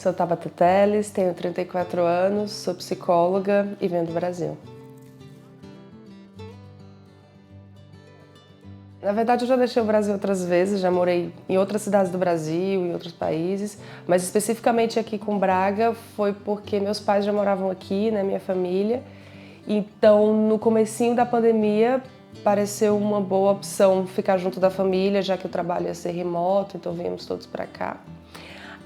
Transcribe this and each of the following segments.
Sou Tabata Teles, tenho 34 anos, sou psicóloga e venho do Brasil. Na verdade, eu já deixei o Brasil outras vezes, já morei em outras cidades do Brasil, em outros países, mas especificamente aqui com Braga foi porque meus pais já moravam aqui, né, minha família. Então, no comecinho da pandemia, pareceu uma boa opção ficar junto da família, já que o trabalho ia ser remoto, então viemos todos para cá.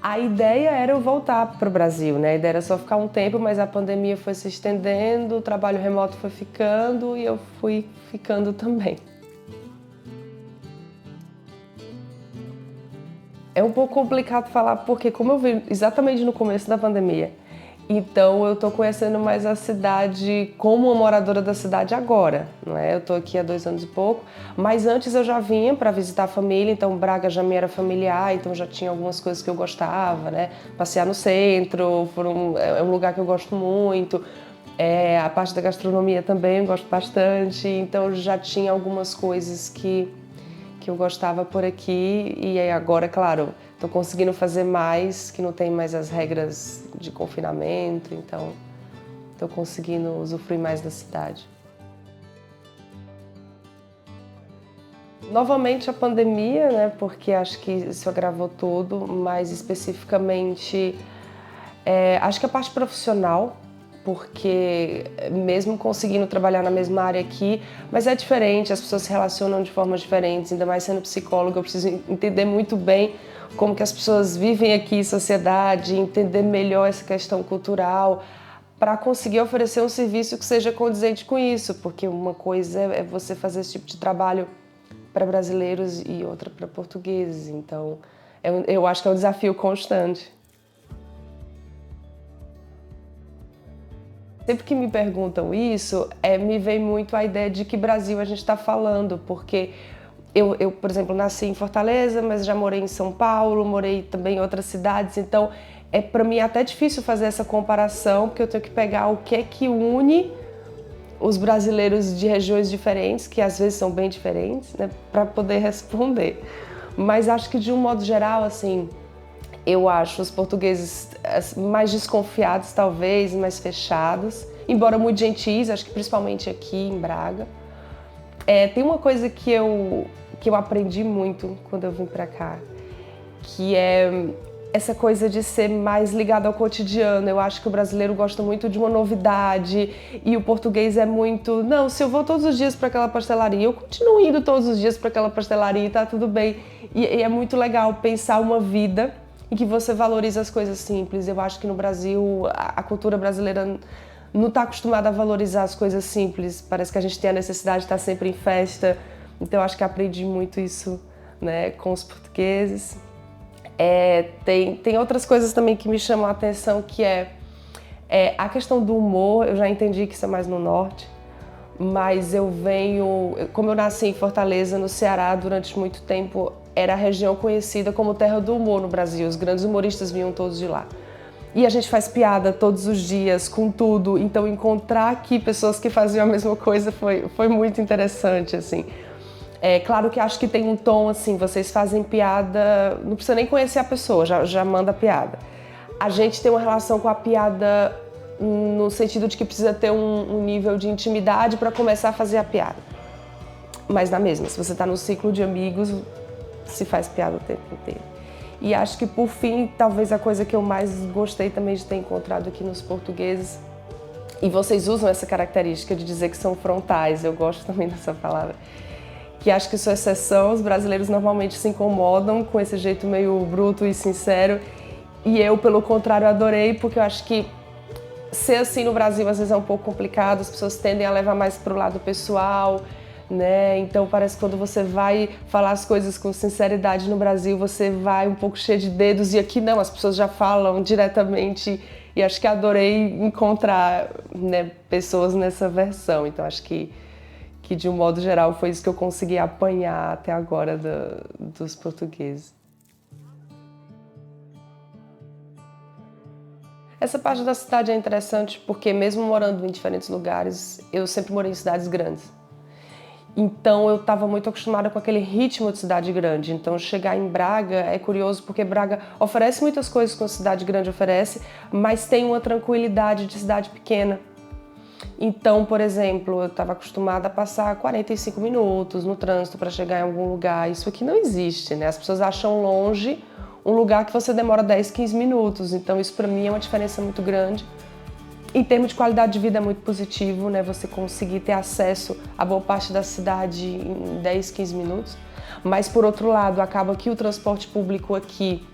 A ideia era eu voltar para o Brasil, né? A ideia era só ficar um tempo, mas a pandemia foi se estendendo, o trabalho remoto foi ficando e eu fui ficando também. É um pouco complicado falar porque como eu vim exatamente no começo da pandemia, então eu tô conhecendo mais a cidade como uma moradora da cidade agora, não é? Eu tô aqui há 2 anos e pouco, mas antes eu já vinha para visitar a família, então Braga já me era familiar, então já tinha algumas coisas que eu gostava, né? Passear no centro, é um lugar que eu gosto muito, a parte da gastronomia também eu gosto bastante, então já tinha algumas coisas que eu gostava por aqui e aí agora, claro, estou conseguindo fazer mais, que não tem mais as regras de confinamento, então estou conseguindo usufruir mais da cidade. Novamente a pandemia, né, porque acho que isso agravou tudo, mas especificamente acho que a parte profissional, porque mesmo conseguindo trabalhar na mesma área aqui, mas é diferente, as pessoas se relacionam de formas diferentes, ainda mais sendo psicóloga, eu preciso entender muito bem como que as pessoas vivem aqui em sociedade, entender melhor essa questão cultural, para conseguir oferecer um serviço que seja condizente com isso, porque uma coisa é você fazer esse tipo de trabalho para brasileiros e outra para portugueses, então eu acho que é um desafio constante. Sempre que me perguntam isso, me vem muito a ideia de que Brasil a gente está falando, porque eu, por exemplo, nasci em Fortaleza, mas já morei em São Paulo, morei também em outras cidades, então para mim até difícil fazer essa comparação, porque eu tenho que pegar o que é que une os brasileiros de regiões diferentes, que às vezes são bem diferentes, né, para poder responder. Mas acho que de um modo geral, assim, eu acho os portugueses mais desconfiados, talvez, mais fechados, embora muito gentis, acho que principalmente aqui em Braga. Tem uma coisa que eu aprendi muito quando eu vim pra cá, que é essa coisa de ser mais ligado ao cotidiano. Eu acho que o brasileiro gosta muito de uma novidade e o português é muito, não, se eu vou todos os dias para aquela pastelaria, eu continuo indo todos os dias para aquela pastelaria e tá tudo bem. E é muito legal pensar uma vida em que você valoriza as coisas simples. Eu acho que no Brasil a cultura brasileira não está acostumada a valorizar as coisas simples. Parece que a gente tem a necessidade de estar sempre em festa. Então eu acho que aprendi muito isso, né, com os portugueses. Tem outras coisas também que me chamam a atenção, que a questão do humor. Eu já entendi que isso é mais no norte, mas como eu nasci em Fortaleza, no Ceará, durante muito tempo, era a região conhecida como terra do humor no Brasil, os grandes humoristas vinham todos de lá. E a gente faz piada todos os dias, com tudo, então encontrar aqui pessoas que faziam a mesma coisa foi muito interessante, assim. Claro que acho que tem um tom assim, vocês fazem piada, não precisa nem conhecer a pessoa, já manda piada. A gente tem uma relação com a piada no sentido de que precisa ter um nível de intimidade para começar a fazer a piada. Mas na mesma, se você está no ciclo de amigos, se faz piada o tempo inteiro. E acho que por fim, talvez a coisa que eu mais gostei também de ter encontrado aqui nos portugueses, e vocês usam essa característica de dizer que são frontais, eu gosto também dessa palavra, que acho que sua exceção, os brasileiros normalmente se incomodam com esse jeito meio bruto e sincero, e eu, pelo contrário, adorei, porque eu acho que ser assim no Brasil às vezes é um pouco complicado, as pessoas tendem a levar mais pro lado pessoal, né? Então parece que quando você vai falar as coisas com sinceridade no Brasil, você vai um pouco cheio de dedos, e aqui não, as pessoas já falam diretamente, e acho que adorei encontrar, né, pessoas nessa versão, então acho que de um modo geral foi isso que eu consegui apanhar até agora dos portugueses. Essa parte da cidade é interessante porque mesmo morando em diferentes lugares, eu sempre morei em cidades grandes. Então eu estava muito acostumada com aquele ritmo de cidade grande. Então chegar em Braga é curioso porque Braga oferece muitas coisas que uma cidade grande oferece, mas tem uma tranquilidade de cidade pequena. Então, por exemplo, eu estava acostumada a passar 45 minutos no trânsito para chegar em algum lugar. Isso aqui não existe, né? As pessoas acham longe um lugar que você demora 10, 15 minutos. Então isso para mim é uma diferença muito grande. Em termos de qualidade de vida é muito positivo, né? Você conseguir ter acesso a boa parte da cidade em 10, 15 minutos. Mas, por outro lado, acaba que o transporte público aqui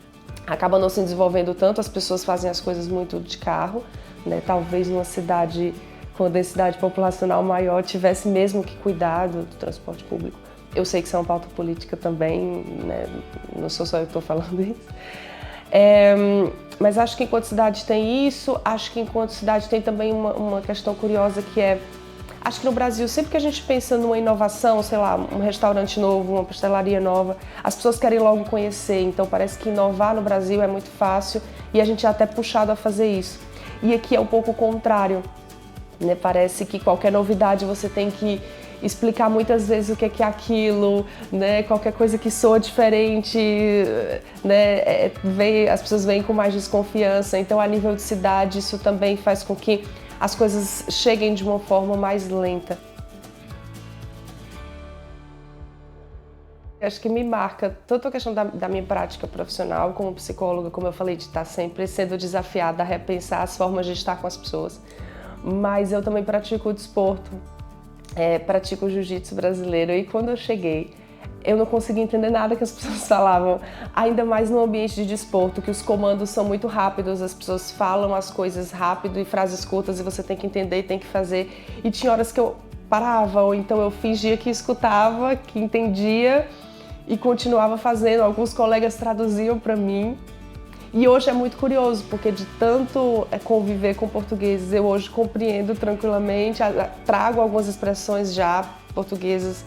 acaba não se desenvolvendo tanto, as pessoas fazem as coisas muito de carro, né? Talvez numa cidade com densidade populacional maior tivesse mesmo que cuidar do transporte público. Eu sei que isso é uma pauta política também, né? Não sou só eu que estou falando isso. Mas acho que enquanto cidade tem isso, acho que enquanto cidade tem também uma questão curiosa que é, acho que no Brasil, sempre que a gente pensa numa inovação, sei lá, um restaurante novo, uma pastelaria nova, as pessoas querem logo conhecer, então parece que inovar no Brasil é muito fácil e a gente é até puxado a fazer isso. E aqui é um pouco o contrário, né? Parece que qualquer novidade você tem que explicar muitas vezes o que é aquilo, né? Qualquer coisa que soa diferente, né? As pessoas vêm com mais desconfiança. Então, a nível de cidade, isso também faz com que as coisas cheguem de uma forma mais lenta. Acho que me marca tanto a questão da minha prática profissional como psicóloga, como eu falei, de estar sempre sendo desafiada a repensar as formas de estar com as pessoas. Mas eu também pratico o desporto. Pratico o jiu-jitsu brasileiro e quando eu cheguei, eu não conseguia entender nada que as pessoas falavam, ainda mais no ambiente de desporto, que os comandos são muito rápidos, as pessoas falam as coisas rápido e frases curtas e você tem que entender e tem que fazer. E tinha horas que eu parava ou então eu fingia que escutava, que entendia e continuava fazendo. Alguns colegas traduziam para mim. E hoje é muito curioso, porque de tanto conviver com portugueses, eu hoje compreendo tranquilamente, trago algumas expressões já portuguesas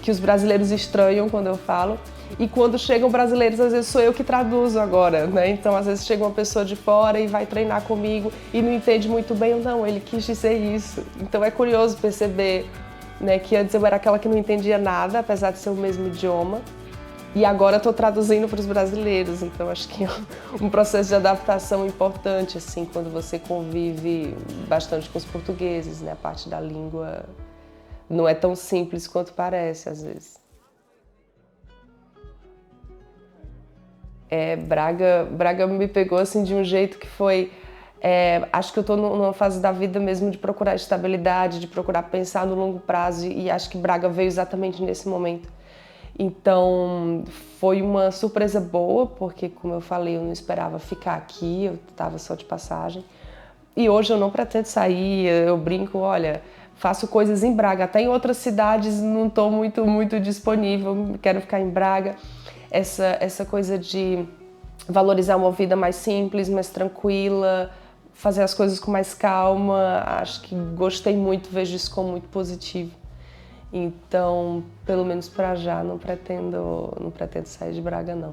que os brasileiros estranham quando eu falo. E quando chegam brasileiros, às vezes sou eu que traduzo agora, né? Então, às vezes chega uma pessoa de fora e vai treinar comigo e não entende muito bem, não, ele quis dizer isso. Então é curioso perceber, né, que antes eu era aquela que não entendia nada, apesar de ser o mesmo idioma. E agora estou traduzindo para os brasileiros, então acho que é um processo de adaptação importante, assim, quando você convive bastante com os portugueses, né? A parte da língua não é tão simples quanto parece, às vezes. Braga me pegou, assim, de um jeito que foi... acho que eu estou numa fase da vida mesmo de procurar estabilidade, de procurar pensar no longo prazo, e acho que Braga veio exatamente nesse momento. Então, foi uma surpresa boa, porque, como eu falei, eu não esperava ficar aqui, eu estava só de passagem. E hoje eu não pretendo sair, eu brinco, olha, faço coisas em Braga, até em outras cidades não estou muito disponível, quero ficar em Braga. Essa coisa de valorizar uma vida mais simples, mais tranquila, fazer as coisas com mais calma, acho que gostei muito, vejo isso como muito positivo. Então, pelo menos para já, não pretendo sair de Braga, não.